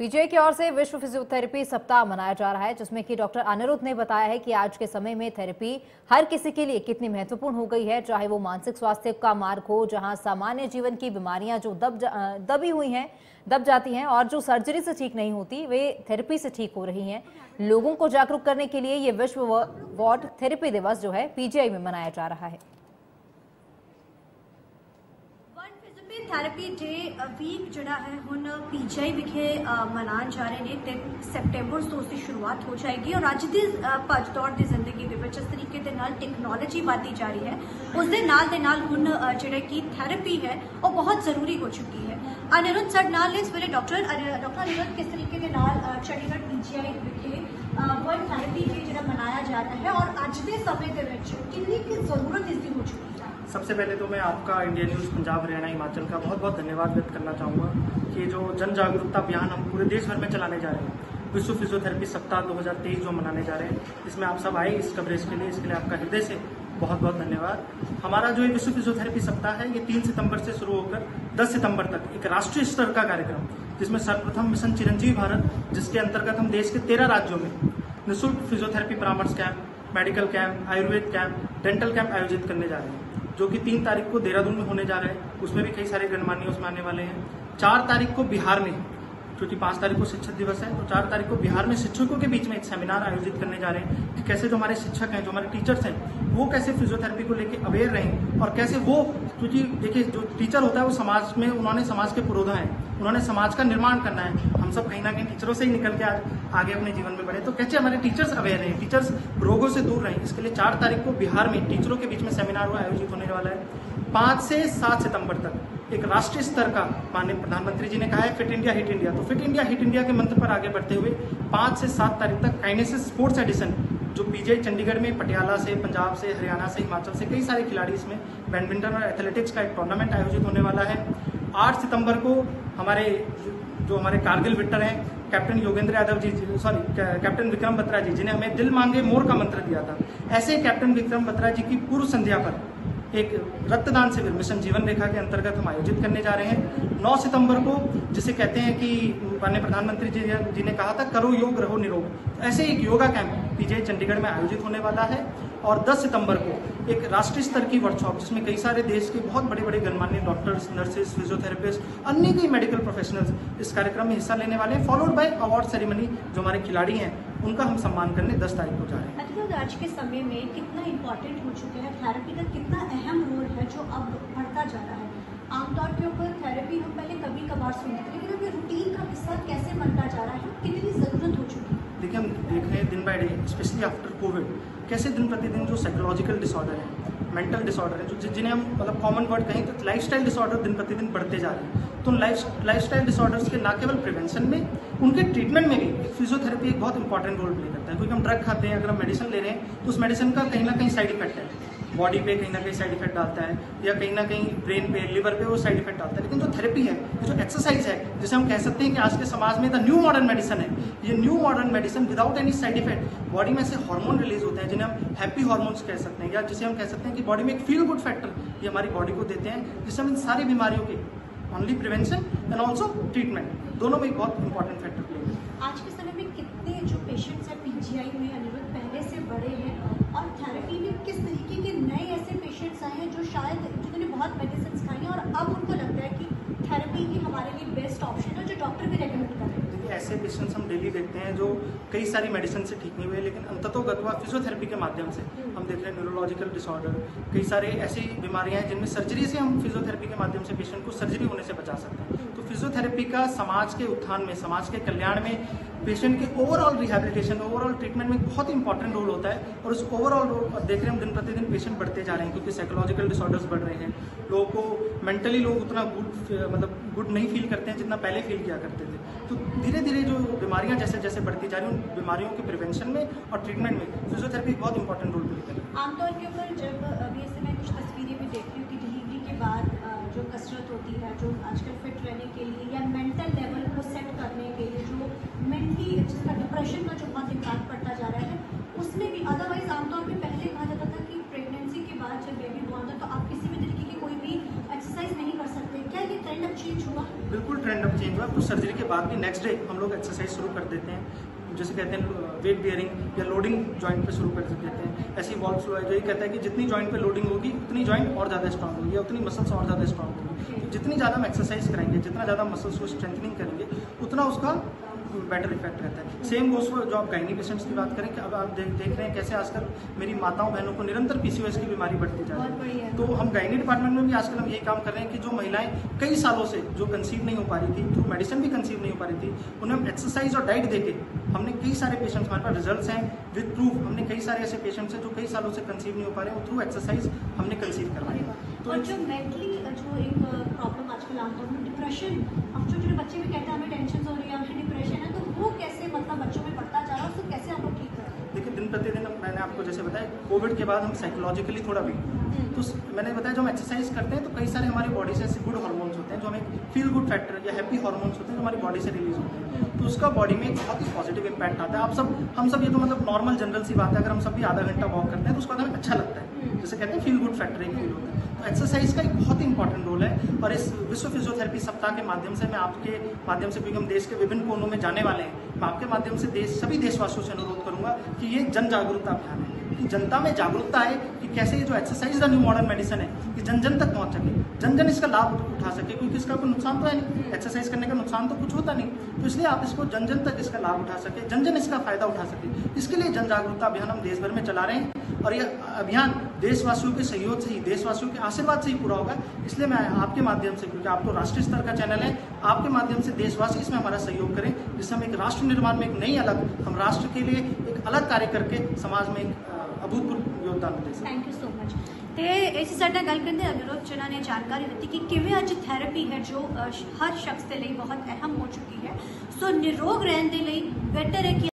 PGI की ओर से विश्व फिजियोथेरेपी सप्ताह मनाया जा रहा है, जिसमें कि डॉक्टर अनिरुद्ध ने बताया है कि आज के समय में थेरेपी हर किसी के लिए कितनी महत्वपूर्ण हो गई है, चाहे वो मानसिक स्वास्थ्य का मार्ग हो, जहां सामान्य जीवन की बीमारियां जो दबी हुई हैं, दब जाती हैं और जो सर्जरी से ठीक नहीं होती वे थेरेपी से ठीक हो रही हैं। लोगों को जागरूक करने के लिए ये विश्व वॉट थेरेपी दिवस जो है पीजीआई में मनाया जा रहा है। ਥੈਰੇਪੀ ਡੇ ਵੀਕ ਜਿਹੜਾ ਹੈ ਹੁਣ ਪੀਜੀਆਈ ਵਿਖੇ ਮਨਾਉਣ ਜਾ ਰਹੇ ਨੇ। 3 ਸੈਪਟੈਂਬਰ ਤੋਂ ਉਸ ਦੀ ਸ਼ੁਰੂਆਤ ਹੋ ਜਾਏਗੀ ਔਰ ਅੱਜ ਦੀ ਭੱਜ ਦੌੜ ਦੀ ਜ਼ਿੰਦਗੀ ਦੇ ਵਿੱਚ ਇਸ ਤਰੀਕੇ ਦੇ ਨਾਲ ਟੈਕਨੋਲੋਜੀ ਵਧਦੀ ਜਾ ਰਹੀ ਹੈ, ਉਸ ਦੇ ਨਾਲ ਹੁਣ ਜਿਹੜਾ ਕਿ ਥੈਰੇਪੀ ਹੈ ਉਹ ਬਹੁਤ ਜ਼ਰੂਰੀ ਹੋ ਚੁੱਕੀ ਹੈ। ਅਨਿਰੁੱਧ ਸਾਡੇ ਨਾਲ ਨੇ ਇਸ ਵੇਲੇ ਡਾਕਟਰ ਅਨਿਰੁੱਧ, ਕਿਸ ਤਰੀਕੇ ਦੇ ਨਾਲ ਚੰਡੀਗੜ੍ਹ ਪੀਜੀਆਈ ਵਿਖੇ ਵਰਲਡ ਥੈਰੇਪੀ ਡੇ ਜਿਹੜਾ ਮਨਾਇਆ ਜਾ ਰਿਹਾ ਹੈ ਔਰ ਅੱਜ ਦੇ ਸਮੇਂ ਦੇ ਵਿੱਚ ਕਿੰਨੀ ਕੁ ਜ਼ਰੂਰਤ ਇਸ ਦੀ ਹੋ ਚੁੱਕੀ ਹੈ? सबसे पहले तो मैं आपका इंडिया न्यूज़ पंजाब हरियाणा हिमाचल का बहुत बहुत धन्यवाद व्यक्त करना चाहूँगा कि जो जन जागरूकता अभियान हम पूरे देश भर में चलाने जा रहे हैं, विश्व फिजियोथेरेपी सप्ताह 2023 जो मनाने जा रहे हैं, इसमें आप सब आए इस कवरेज के लिए, इसके लिए आपका हृदय से बहुत बहुत धन्यवाद। हमारा जो विश्व फिजियोथेरेपी सप्ताह है ये 3 सितंबर से शुरू होकर 10 सितंबर तक एक राष्ट्रीय स्तर का कार्यक्रम, जिसमें सर्वप्रथम मिशन चिरंजीवी भारत, जिसके अंतर्गत हम देश के 13 राज्यों में निःशुल्क फिजियोथेरेपी परामर्श camp, medical camp, Ayurveda camp, dental camp आयोजित करने जा रहे हैं, जो कि 3 तारीख को देहरादून में होने जा रहा है। उसमें भी कई सारे गणमान्य उसमें आने वाले हैं। 4 तारीख को बिहार में, क्योंकि 5 तारीख को शिक्षक दिवस है, तो 4 तारीख को बिहार में शिक्षकों के बीच में एक सेमिनार आयोजित करने जा रहे हैं कि कैसे जो हमारे शिक्षक हैं, जो हमारे टीचर्स हैं, वो कैसे फिजियोथेरेपी को लेके अवेयर रहें और कैसे वो, क्योंकि देखिए जो टीचर होता है वो समाज में, उन्होंने समाज के पुरोधा हैं, उन्होंने समाज का निर्माण करना है। हम सब कहीं ना कहीं टीचरों से ही निकल के आज आगे अपने जीवन में बढ़े, तो कैसे हमारे टीचर्स अवेयर रहें, टीचर्स रोगों से दूर रहें, इसके लिए 4 तारीख को बिहार में टीचरों के बीच में सेमिनार आयोजित होने वाला है। 5 से 7 सितंबर तक एक राष्ट्रीय स्तर का, माननीय प्रधानमंत्री जी ने कहा है फिट इंडिया हिट इंडिया, तो फिट इंडिया के मंत्र पर आगे बढ़ते हुए 5 से 7 तारीख तक काइनेसिस स्पोर्ट्स एडिशन, जो पीजीआई चंडीगढ़ में पटियाला से, पंजाब से, हरियाणा से, हिमाचल से कई सारे खिलाड़ी, इसमें बैडमिंटन और एथलेटिक्स का एक टूर्नामेंट आयोजित होने वाला है। 8 सितंबर को हमारे कारगिल विक्टर हैं कैप्टन योगेंद्र यादव जी, कैप्टन विक्रम बत्रा जी, जिन्हें हमें दिल मांगे मोर का मंत्र दिया था, ऐसे कैप्टन विक्रम बत्रा जी की पूर्व संध्या पर एक रक्तदान शिविर मिशन जीवन रेखा के अंतर्गत हम आयोजित करने जा रहे हैं। 9 सितंबर को, जिसे कहते हैं कि माननीय प्रधानमंत्री जी ने कहा था करो योग रहो निरोग, ऐसे एक योगा कैंप पीजीआई चंडीगढ़ में आयोजित होने वाला है। और 10 सितंबर को एक राष्ट्रीय स्तर की वर्कशॉप, जिसमें कई सारे देश के बहुत बड़े बड़े गणमान्य डॉक्टर्स, नर्सेज, फिजियोथेरेपिस्ट, अन्य कई मेडिकल प्रोफेशनल्स इस कार्यक्रम में हिस्सा लेने वाले हैं, फॉलोड बाय अवार्ड सेरेमनी। जो हमारे खिलाड़ी हैं उनका हम सम्मान करने 10 तारीख को जा रहे हैं। आज के समय में कितना इम्पोर्टेंट हो चुका है थेरेपी का, कितना अहम रोल है जो अब बढ़ता जा रहा है? आमतौर के ऊपर थेरेपी हम पहले कभी कभार सुनते थे, लेकिन अब ये रूटीन का हिस्सा कैसे बनता जा रहा है, कितनी ज़रूरत हो चुकी है? देखिए, हम देख रहे हैं दिन by day, specially after Covid, कैसे दिन प्रतिदिन जो साइकोलॉजिकल डिसऑर्डर है, मेंटल डिसऑर्डर है, जो जिन्हें हम मतलब कॉमन वर्ड कहें तो लाइफस्टाइल डिसऑर्डर दिन प्रतिदिन बढ़ते जा रहे हैं। तो लाइफस्टाइल डिसऑर्डर्स के न केवल प्रिवेंशन में, उनके ट्रीटमेंट में भी फिजियोथेरेपी एक बहुत इंपॉर्टेंट रोल प्ले करता है। क्योंकि हम ड्रग खाते हैं, अगर हम मेडिसिन ले रहे हैं तो उस मेडिसिन का कहीं ना कहीं साइड इफेक्ट है, बॉडी पे कहीं ना कहीं साइड इफेक्ट डालता है, या कहीं ना कहीं ब्रेन पे, लिवर पे वो साइड इफेक्ट डालता है। लेकिन जो थेरेपी है, जो एक्सरसाइज है, जिसे हम कह सकते हैं कि आज के समाज में द न्यू मॉडर्न मेडिसिन है, ये new modern medicine without any side effect, body में से हार्मोन रिलीज होते हैं जिन्हें हम हैप्पी हार्मोन्स कह सकते हैं, या जिसे हम कह सकते हैं कि बॉडी में एक फील गुड फैक्टर ये हमारी बॉडी को देते हैं, जिससे हम इन सारी बीमारियों के only prevention and also treatment दोनों में एक बहुत इंपॉर्टेंट फैक्टर प्ले करते हैं। आज के समय में कितने जो पेशेंट्स हैं पीजीआई में अनिरुद्ध पहले से बड़े हैं, और थेरेपी में किस तरीके के नए ऐसे पेशेंट्स आए हैं जो शायद जिन्होंने बहुत मेडिसिन खाई हैं और अब उनको लगता है कि थेरेपी ही हमारे लिए बेस्ट ऑप्शन है, जो डॉक्टर भी रेकमेंड कर रहे हैं? देखिए, ऐसे पेशेंट्स हम डेली देखते हैं जो कई सारी मेडिसिन से ठीक नहीं हुए, लेकिन अंततोगत्वा फिजियोथेरेपी के माध्यम से हम देख रहे हैं न्यूरोलॉजिकल डिसऑर्डर, कई सारे ऐसी बीमारियां हैं जिनमें सर्जरी से हम फिजियोथेरेपी के माध्यम से पेशेंट को सर्जरी होने से बचा सकते हैं। तो फिजियोथेरेपी का समाज के उत्थान में, समाज के कल्याण में, पेशेंट के ओवरऑल रिहेबिलिटेशन, ओवरऑल ट्रीटमेंट में बहुत इंपॉर्टेंट रोल होता है। और उस ओवरऑल रोल देख रहे हैं हम दिन प्रतिदिन पेशेंट बढ़ते जा रहे हैं, क्योंकि साइकोलॉजिकल डिसऑर्डर्स बढ़ रहे हैं, लोगों को मेंटली लोग उतना गुड नहीं फील करते हैं जितना पहले फील किया करते थे। तो धीरे धीरे जो बीमारियां जैसे जैसे बढ़ती जा रही हैं, उन बीमारियों के प्रिवेंशन में और ट्रीटमेंट में फिजियोथेरेपी बहुत इंपॉर्टेंट रोल प्ले करेगी। आमतौर के ऊपर जब अभी ऐसे मैं कुछ तस्वीरें भी देख रही हूँ कि डिलीवरी के बाद जो कसरत होती है, जो आजकल फिट रहने के लिए या मेंटल लेवल को सेट करने के लिए जो मेंटली, जिसका डिप्रेशन का जो बहुत इम्पैक्ट पड़ता जा रहा है, उसमें भी अदरवाइज आमतौर पर पहले कहा जाता था कि प्रेगनेंसी के बाद जब बेबी बॉर्न हो तो आप किसी भी तरीके की कोई भी एक्सरसाइज नहीं कर सकते, क्या ये ट्रेंड अब चेंज हुआ? बिल्कुल ट्रेंड अब पैटर्न चेंज हुआ तो सर्जरी के बाद भी नेक्स्ट डे हम लोग एक्सरसाइज शुरू कर देते हैं, जैसे कहते हैं वेट बियरिंग या लोडिंग जॉइंट पे शुरू कर देते हैं। ऐसी वॉल्व फ्लो है जो ये कहता है कि जितनी जॉइंट पे लोडिंग होगी उतनी जॉइंट और ज़्यादा स्ट्रांग होगी या उतनी मसल्स और ज़्यादा स्ट्रांग होगी। तो जितनी ज़्यादा हम एक्सरसाइज करेंगे, जितना ज़्यादा मसल्स को स्ट्रेंथनिंग करेंगे, उतना उसका बेटर इफेक्ट रहता है। सेम गोस जो आप गायनी पेशेंट्स की बात करें कि अब आप देख रहे हैं कैसे आजकल मेरी माताओं बहनों को निरंतर पीसीओएस की बीमारी बढ़ती जा रही है। तो हम गायनी डिपार्टमेंट में भी आजकल हम यही काम कर रहे हैं कि जो महिलाएं कई सालों से जो कंसीव नहीं हो पा रही थी, थ्रू मेडिसिन भी कंसीव नहीं हो पा रही थी, उन्हें हम एक्सरसाइज और डाइट देके हमने कई सारे पेशेंट्स, हमारे पास रिजल्ट्स हैं विद प्रूफ, हमने कई सारे ऐसे पेशेंट्स हैं जो कई सालों से कंसीव नहीं हो पा रहे हैं, थ्रू एक्सरसाइज हमने कंसीव करवाया। तो और जो मेंटली जो एक प्रॉब्लम आजकल आमतौर में डिप्रेशन, अब छोटे छोटे बच्चे भी कहते हैं हमें टेंशन हो रही है, हमें डिप्रेशन है, तो वो कैसे मतलब बच्चों में बढ़ता जा रहा है, उसको कैसे हम लोग ठीक करें? देखिए दिन प्रतिदिन मैंने आपको जैसे बताया कोविड के बाद हम साइकोलॉजिकली थोड़ा वीक, तो मैंने बताया जो हम एक्सरसाइज करते हैं तो कई सारे हमारी बॉडी से ऐसे गुड हार्मोन्स होते हैं जो हमें फील गुड फैक्टर या हैप्पी हार्मोन्स होते हैं जो हमारी बॉडी से रिलीज होते हैं, तो उसका बॉडी में एक बहुत ही पॉजिटिव इंपैक्ट आता है। हम सब ये तो मतलब नॉर्मल जनरल सी बात है, अगर हम सब भी आधा घंटा वॉक करते हैं तो उसके बाद हमें अच्छा लगता है, जैसे कहते हैं फील गुड फैक्टर एक फील होता है। तो एक्सरसाइज का एक बहुत ही इंपॉर्टेंट रोल है और इस विश्व फिजियोथेरेपी सप्ताह के माध्यम से मैं आपके माध्यम से, क्योंकि हम देश के विभिन्न कोनों में जाने वाले हैं, मैं आपके माध्यम से सभी देशवासियों से अनुरोध करूंगा कि ये जन जागरूकता अभियान है, कि जनता में जागरूकता है कि कैसे ये जो exercise the new modern medicine है कि जन जन तक पहुंच सके, जन जन इसका लाभ उठा सके, क्योंकि इसका कोई नुकसान तो है नहीं, एक्सरसाइज करने का नुकसान तो कुछ होता नहीं, तो इसलिए आप इसको जन जन तक इसका लाभ उठा सके, जन जन इसका फायदा उठा सके, इसके लिए जन जागरूकता अभियान हम देश भर में चला रहे हैं और यह अभियान देशवासियों के सहयोग से ही, देशवासियों के आशीर्वाद से ही पूरा होगा। इसलिए मैं आपके माध्यम से, क्योंकि आप तो राष्ट्रीय स्तर का चैनल है, आपके माध्यम से देशवासी इसमें हमारा सहयोग करें, जिससे हम एक राष्ट्र निर्माण में एक नई अलग, हम राष्ट्र के लिए एक अलग कार्य करके समाज में एक अभूतपूर्व योगदान दे सकें। Thank you so much. तो इस साडे गल करते अनुरोध जिन्हों ने जानकारी दी कि किवें अज थैरेपी है जो हर शख्स के लिए बहुत अहम हो चुकी है। सो निरोग रहने के लिए बेहतर है कि